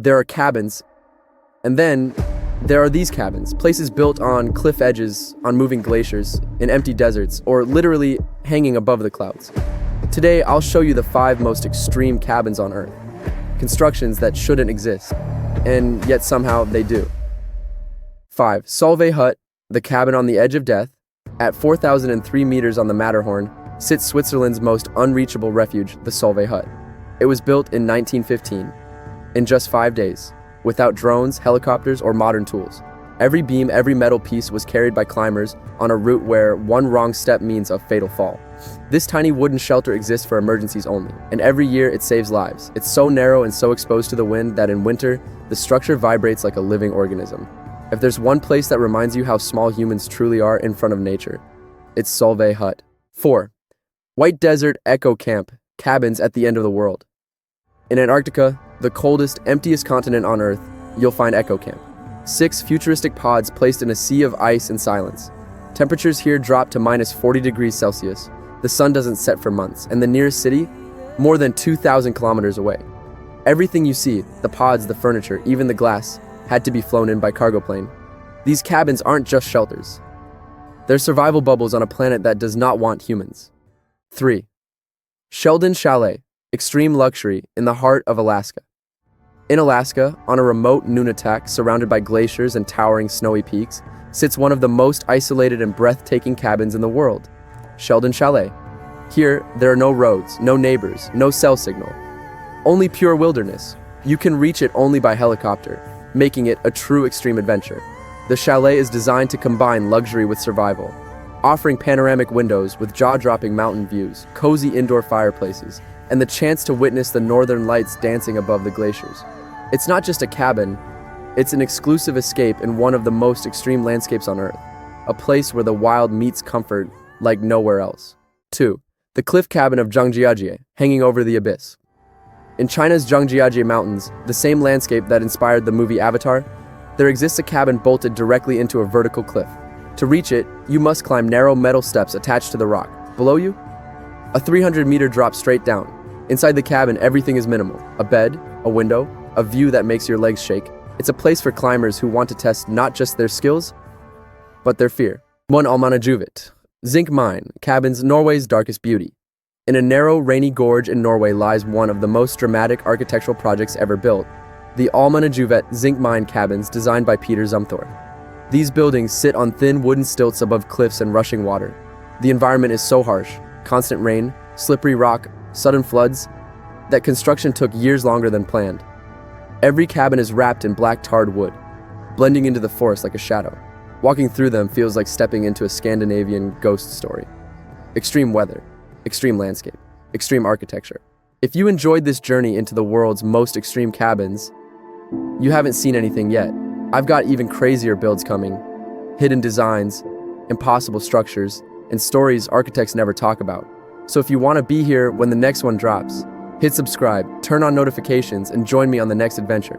there are cabins, and then there are these cabins, places built on cliff edges, on moving glaciers, in empty deserts, or literally hanging above the clouds. Today, I'll show you the 5 most extreme cabins on Earth. Constructions that shouldn't exist, and yet somehow they do. 5. Solvay Hut, the cabin on the edge of death. At 4,003 meters on the Matterhorn sits Switzerland's most unreachable refuge, the Solvay Hut. It was built in 1915, in just 5 days, without drones, helicopters, or modern tools. Every beam, every metal piece was carried by climbers on a route where one wrong step means a fatal fall. This tiny wooden shelter exists for emergencies only, and every year it saves lives. It's so narrow and so exposed to the wind that in winter, the structure vibrates like a living organism. If there's one place that reminds you how small humans truly are in front of nature, it's Solvay Hut. 4. White Desert Echo Camp, cabins at the end of the world. In Antarctica, the coldest, emptiest continent on Earth, you'll find Echo Camp. 6 futuristic pods placed in a sea of ice and silence. Temperatures here drop to minus 40 degrees Celsius. The sun doesn't set for months, and the nearest city, more than 2,000 kilometers away. Everything you see, the pods, the furniture, even the glass, had to be flown in by cargo plane. These cabins aren't just shelters. They're survival bubbles on a planet that does not want humans. 3. Sheldon Chalet, extreme luxury in the heart of Alaska. In Alaska, on a remote Nunatak surrounded by glaciers and towering snowy peaks, sits one of the most isolated and breathtaking cabins in the world, Sheldon Chalet. Here, there are no roads, no neighbors, no cell signal. Only pure wilderness. You can reach it only by helicopter, making it a true extreme adventure. The chalet is designed to combine luxury with survival, offering panoramic windows with jaw-dropping mountain views, cozy indoor fireplaces, and the chance to witness the northern lights dancing above the glaciers. It's not just a cabin, it's an exclusive escape in one of the most extreme landscapes on Earth, a place where the wild meets comfort like nowhere else. 2. The cliff cabin of Zhangjiajie, hanging over the abyss. In China's Zhangjiajie Mountains, the same landscape that inspired the movie Avatar, there exists a cabin bolted directly into a vertical cliff. To reach it, you must climb narrow metal steps attached to the rock. Below you, a 300-meter drop straight down. Inside the cabin, everything is minimal. A bed, a window, a view that makes your legs shake. It's a place for climbers who want to test not just their skills, but their fear. 1. Almannagjuvit, zinc mine, cabins Norway's darkest beauty. In a narrow, rainy gorge in Norway lies one of the most dramatic architectural projects ever built, the Almannagjuvit zinc mine cabins designed by Peter Zumthor. These buildings sit on thin wooden stilts above cliffs and rushing water. The environment is so harsh, constant rain, slippery rock, sudden floods, that construction took years longer than planned. Every cabin is wrapped in black tarred wood, blending into the forest like a shadow. Walking through them feels like stepping into a Scandinavian ghost story. Extreme weather, extreme landscape, extreme architecture. If you enjoyed this journey into the world's most extreme cabins, you haven't seen anything yet. I've got even crazier builds coming, hidden designs, impossible structures, and stories architects never talk about. So if you want to be here when the next one drops, hit subscribe, turn on notifications, and join me on the next adventure.